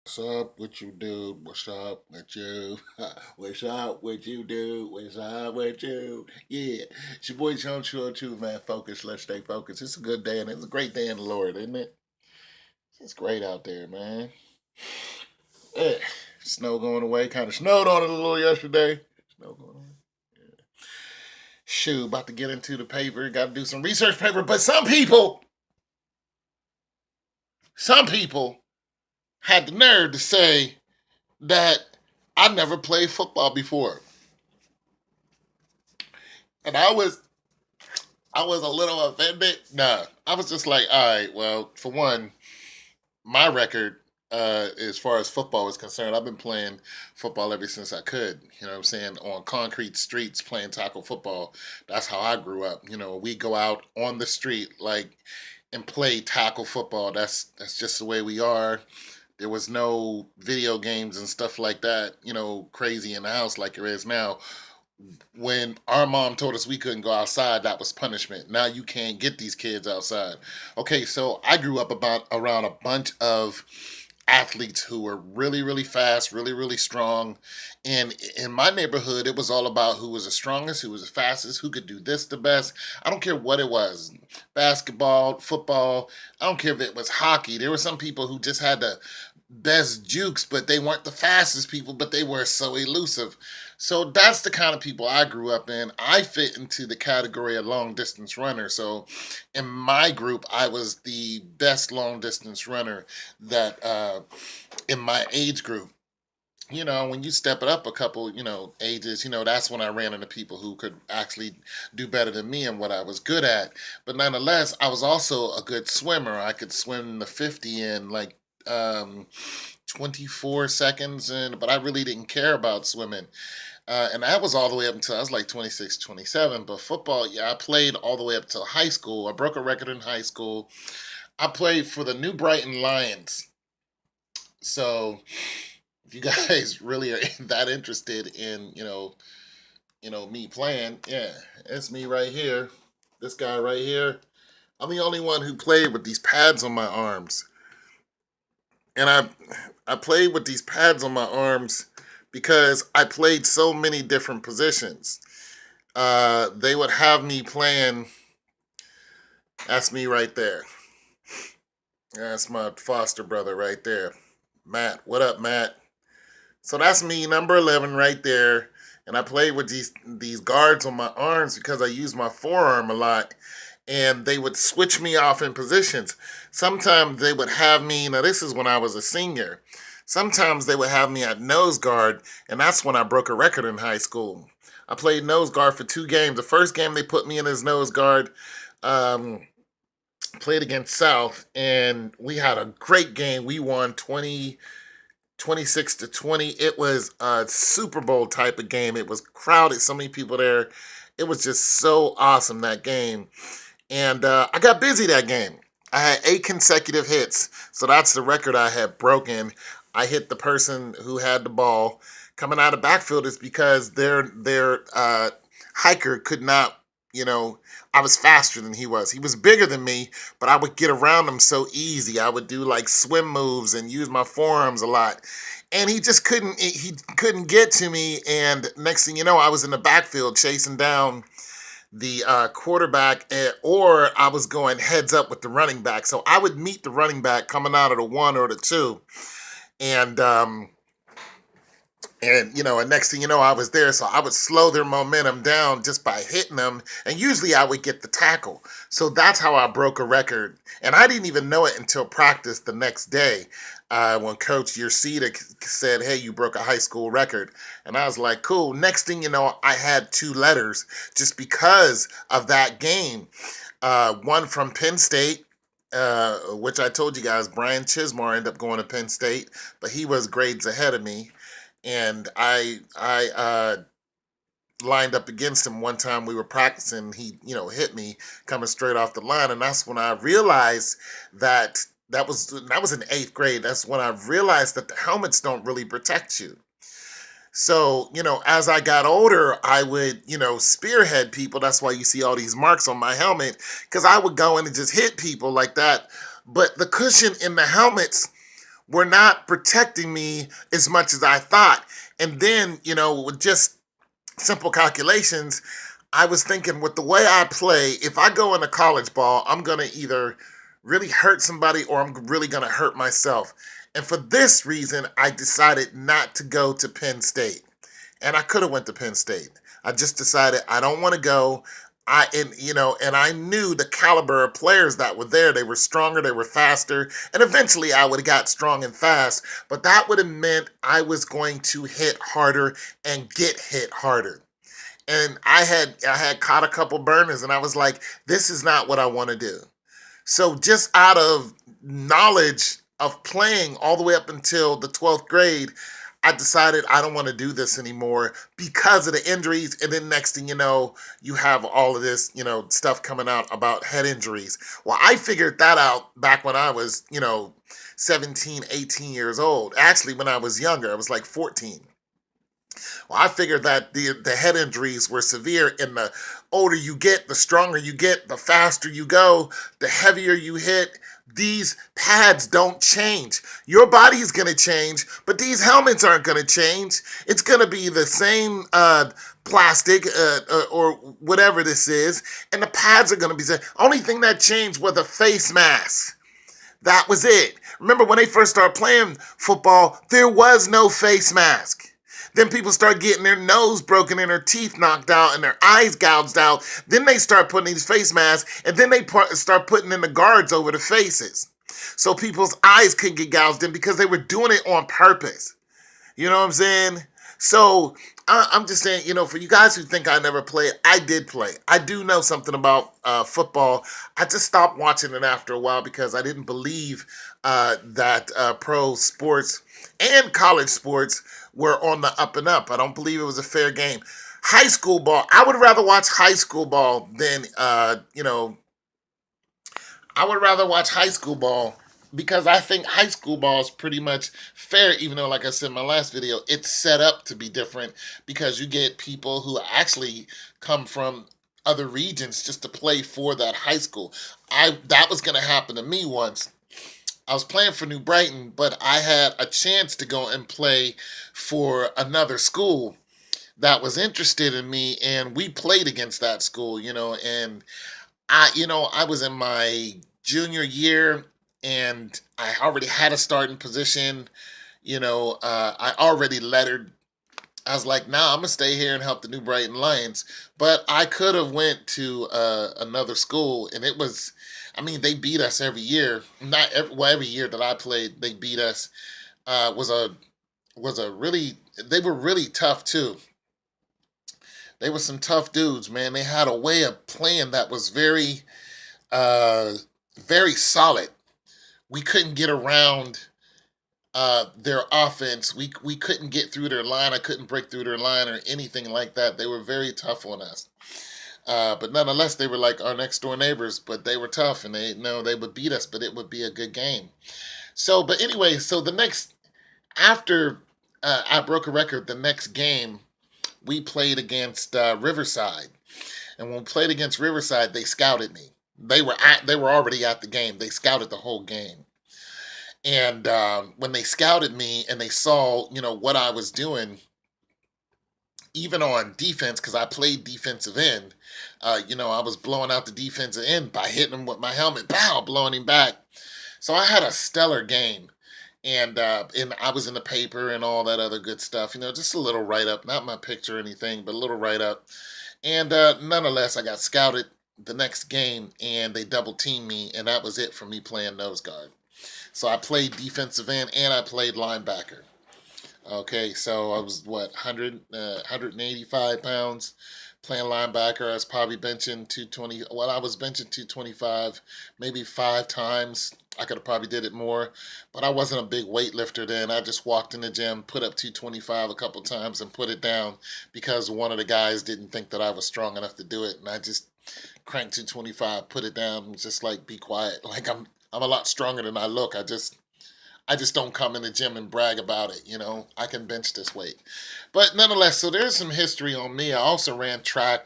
What's up with you, dude? What's up with you? What's up with you, dude? What's up with you? Yeah, it's your boy John Chill too, man. Focus, let's stay focused. It's a good day and it's a great day in the Lord, isn't it? It's great out there, man. Yeah. Snow going away. Kind of snowed on it a little yesterday. Snow going away. Yeah. Shoot, about to get into the paper. Got to do some research paper. But some people had the nerve to say that I never played football before. And I was a little offended. Nah, I was just like, all right, well, for one, my record, as far as football is concerned, I've been playing football ever since I could. You know what I'm saying? On concrete streets, playing tackle football. That's how I grew up. We go out on the street like and play tackle football. That's just the way we are. There was no video games and stuff like that, crazy in the house like there is now. When our mom told us we couldn't go outside, that was punishment. Now you can't get these kids outside. Okay, so I grew up about around a bunch of athletes who were really, really fast, really, really strong. And in my neighborhood, it was all about who was the strongest, who was the fastest, who could do this the best. I don't care what it was, basketball, football. I don't care if it was hockey. There were some people who just had the best jukes, but they weren't the fastest people, but they were so elusive. So that's the kind of people I grew up in. I fit into the category of long distance runner. So in my group, I was the best long distance runner that in my age group. When you step it up a couple, ages, that's when I ran into people who could actually do better than me and what I was good at. But nonetheless, I was also a good swimmer. I could swim the 50 in like 24 seconds, but I really didn't care about swimming. And that was all the way up until I was like 26, 27. But football, yeah, I played all the way up till high school. I broke a record in high school. I played for the New Brighton Lions. So if you guys really are that interested in, me playing, yeah, it's me right here. This guy right here. I'm the only one who played with these pads on my arms. And I played with these pads on my arms because I played so many different positions. They would have me playing. That's me right there. That's my foster brother right there, Matt. What up, Matt? So that's me, number 11, right there. And I played with these guards on my arms because I use my forearm a lot, and they would switch me off in positions. Sometimes they would have me. Now this is when I was a senior. Sometimes they would have me at nose guard, and that's when I broke a record in high school. I played nose guard for 2 games. The first game they put me in as nose guard. Um, Played against South, and we had a great game. We won 26-20. It was a Super Bowl type of game. It was crowded, so many people there. It was just so awesome, that game. And I got busy that game. I had 8 consecutive hits, so that's the record I had broken. I hit the person who had the ball coming out of backfield is because their hiker could not, I was faster than he was. He was bigger than me, but I would get around him so easy. I would do like swim moves and use my forearms a lot. And he just couldn't get to me. And next thing you know, I was in the backfield chasing down the quarterback, or I was going heads up with the running back. So I would meet the running back coming out of the 1 or the 2, and and next thing you know, I was there. So I would slow their momentum down just by hitting them, and usually I would get the tackle. So that's how I broke a record, and I didn't even know it until practice the next day. When Coach Yersita said, "Hey, you broke a high school record," and I was like, "Cool." Next thing you know, I had 2 letters just because of that game. One from Penn State, which I told you guys, Brian Chismar ended up going to Penn State, but he was grades ahead of me, and I lined up against him one time. We were practicing. He hit me coming straight off the line, and that's when I realized that that was in 8th grade. That's when I realized that the helmets don't really protect you. So, as I got older, I would, spearhead people. That's why you see all these marks on my helmet, because I would go in and just hit people like that. But the cushion in the helmets were not protecting me as much as I thought. And then, with just simple calculations, I was thinking with the way I play, if I go into college ball, I'm going to either really hurt somebody or I'm really going to hurt myself. And for this reason, I decided not to go to Penn State. And I could have went to Penn State. I just decided I don't want to go. And I knew the caliber of players that were there. They were stronger, they were faster, and eventually I would have got strong and fast. But that would have meant I was going to hit harder and get hit harder. And I had caught a couple burners, and I was like, this is not what I want to do. So just out of knowledge of playing all the way up until the 12th grade, I decided I don't want to do this anymore because of the injuries. And then next thing you know, you have all of this, stuff coming out about head injuries. Well, I figured that out back when I was, 17, 18 years old. Actually, when I was younger, I was like 14. Well, I figured that the head injuries were severe, and the older you get, the stronger you get, the faster you go, the heavier you hit. These pads don't change. Your body is going to change, but these helmets aren't going to change. It's going to be the same plastic or whatever this is, and the pads are going to be the same. Only thing that changed was the face mask. That was it. Remember when they first started playing football, there was no face mask. Then people start getting their nose broken and their teeth knocked out and their eyes gouged out. Then they start putting these face masks, and then they start putting in the guards over the faces. So people's eyes couldn't get gouged in because they were doing it on purpose. You know what I'm saying? So I'm just saying, for you guys who think I never played, I did play. I do know something about football. I just stopped watching it after a while because I didn't believe that pro sports and college sports were on the up and up. I don't believe it was a fair game. High school ball, I would rather watch high school ball than, I would rather watch high school ball because I think high school ball is pretty much fair, even though, like I said in my last video, it's set up to be different because you get people who actually come from other regions just to play for that high school. That was going to happen to me once. I was playing for New Brighton, but I had a chance to go and play for another school that was interested in me, and we played against that school, and I was in my junior year, and I already had a starting position. I already lettered. I was like, nah, I'm gonna stay here and help the New Brighton Lions. But I could have went to another school, and it was, I mean, they beat us every year. Not every, well, every year that I played, they beat us. Was a really, they were really tough too. They were some tough dudes, man. They had a way of playing that was uh, very solid. We couldn't get around their offense. We couldn't get through their line. I couldn't break through their line or anything like that. They were very tough on us. But nonetheless, they were like our next door neighbors. But they were tough, and they would beat us. But it would be a good game. So, but anyway, so the next after I broke a record, the next game we played against Riverside, and when we played against Riverside, they scouted me. They were already at the game. They scouted the whole game. And when they scouted me and they saw, what I was doing, even on defense, because I played defensive end, I was blowing out the defensive end by hitting him with my helmet, pow, blowing him back. So I had a stellar game. And I was in the paper and all that other good stuff, just a little write up, not my picture or anything, but a little write up. And nonetheless, I got scouted the next game, and they double teamed me, and that was it for me playing nose guard. So I played defensive end and I played linebacker. Okay, so I was 185 pounds playing linebacker. I was probably benching 220. Well, I was benching 225 maybe 5 times. I could have probably did it more, but I wasn't a big weightlifter then. I just walked in the gym, put up 225 a couple times, and put it down because one of the guys didn't think that I was strong enough to do it, and I just cranked 225, put it down, and just like be quiet. Like I'm a lot stronger than I look. I just don't come in the gym and brag about it. I can bench this weight. But nonetheless, so there's some history on me. I also ran track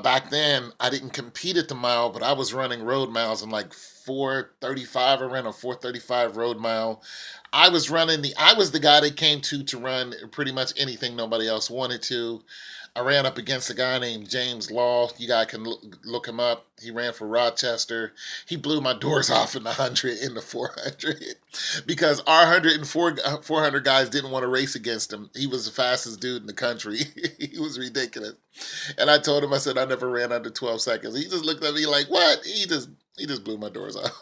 Back then, I didn't compete at the mile, but I was running road miles in like 4:35. I ran a 4:35 road mile. I was the guy they came to run pretty much anything nobody else wanted to. I ran up against a guy named James Law. You guys can look him up. He ran for Rochester. He blew my doors off in the 100 in the 400 because our 400 guys didn't want to race against him. He was the fastest dude in the country. He was ridiculous. And I told him, I said, I never ran under 12 seconds. He just looked at me like, what? He just blew my doors off.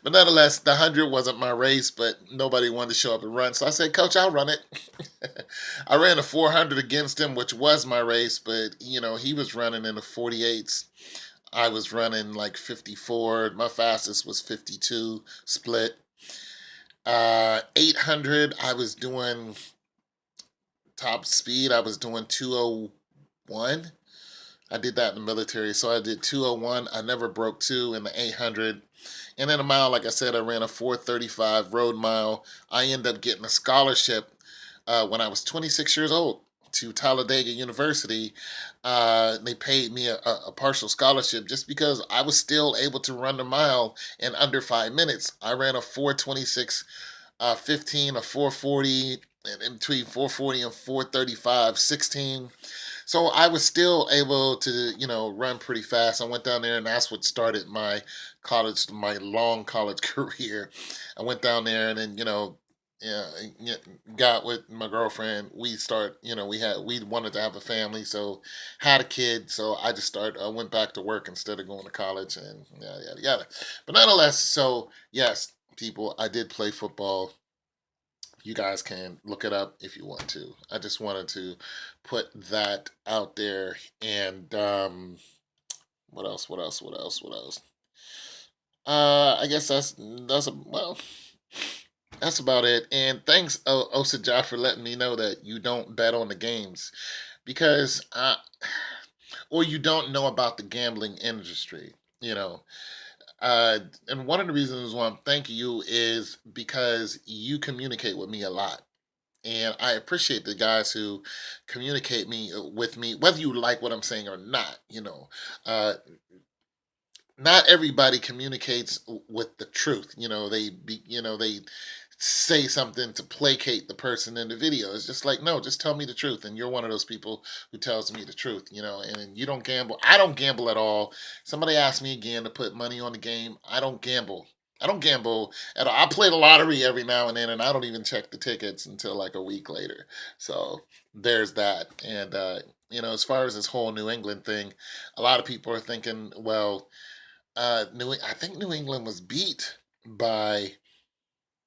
But nonetheless, the 100 wasn't my race, but nobody wanted to show up and run. So I said, Coach, I'll run it. I ran a 400 against him, which was my race, but, he was running in the 48s. I was running like 54. My fastest was 52 split. 800, I was doing top speed. I was doing 201. I did that in the military. So I did 201. I never broke two in the 800. And in a mile, like I said, I ran a 4:35 road mile. I ended up getting a scholarship when I was 26 years old to Talladega University. They paid me a partial scholarship just because I was still able to run the mile in under 5 minutes. I ran a 4:26 15, a 4:40, and in between 4:40 and 4:35, 16. So I was still able to, run pretty fast. I went down there, and that's what started my long college career. I went down there, and then, yeah, yeah, got with my girlfriend. We wanted to have a family, so had a kid. So I went back to work instead of going to college, and yada yada yada. But nonetheless, so yes, people, I did play football. You guys can look it up if you want to. I just wanted to put that out there. And what else? What else? What else? What else? I guess that's about it. And thanks, Osajah, for letting me know that you don't bet on the games because, or you don't know about the gambling industry. You know, and one of the reasons why I'm thanking you is because you communicate with me a lot. And I appreciate the guys who communicate with me, whether you like what I'm saying or not. Uh, not everybody communicates with the truth. They say something to placate the person in the video. It's just like, no, just tell me the truth. And you're one of those people who tells me the truth. And you don't gamble. I don't gamble at all. Somebody asked me again to put money on the game. I don't gamble. I don't gamble at all. I play the lottery every now and then, and I don't even check the tickets until like a week later. So there's that. And as far as this whole New England thing, a lot of people are thinking, well, I think New England was beat by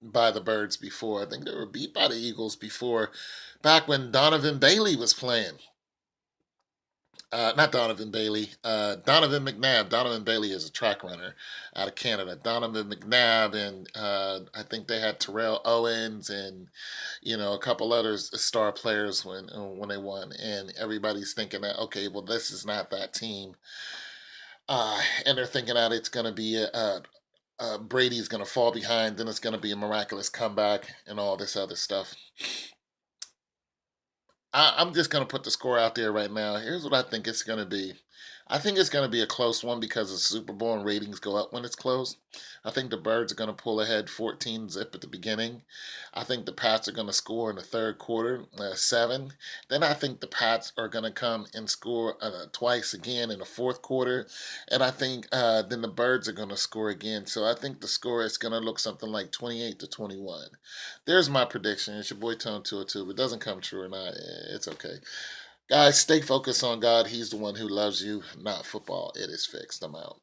the Birds before. I think they were beat by the Eagles before, back when Donovan Bailey was playing. Not Donovan Bailey, Donovan McNabb. Donovan Bailey is a track runner out of Canada. Donovan McNabb, and I think they had Terrell Owens and a couple other star players when they won. And everybody's thinking that, okay, well, this is not that team, and they're thinking that it's going to be Brady's going to fall behind, then it's going to be a miraculous comeback and all this other stuff. I'm just going to put the score out there right now. Here's what I think it's going to be. I think it's going to be a close one because the Super Bowl and ratings go up when it's close. I think the Birds are going to pull ahead 14-zip at the beginning. I think the Pats are going to score in the third quarter, 7. Then I think the Pats are going to come and score twice again in the fourth quarter. And I think then the Birds are going to score again. So I think the score is going to look something like 28-21. There's my prediction. It's your boy Tone 202. If it doesn't come true or not, it's okay. Guys, stay focused on God. He's the one who loves you, not football. It is fixed. I'm out.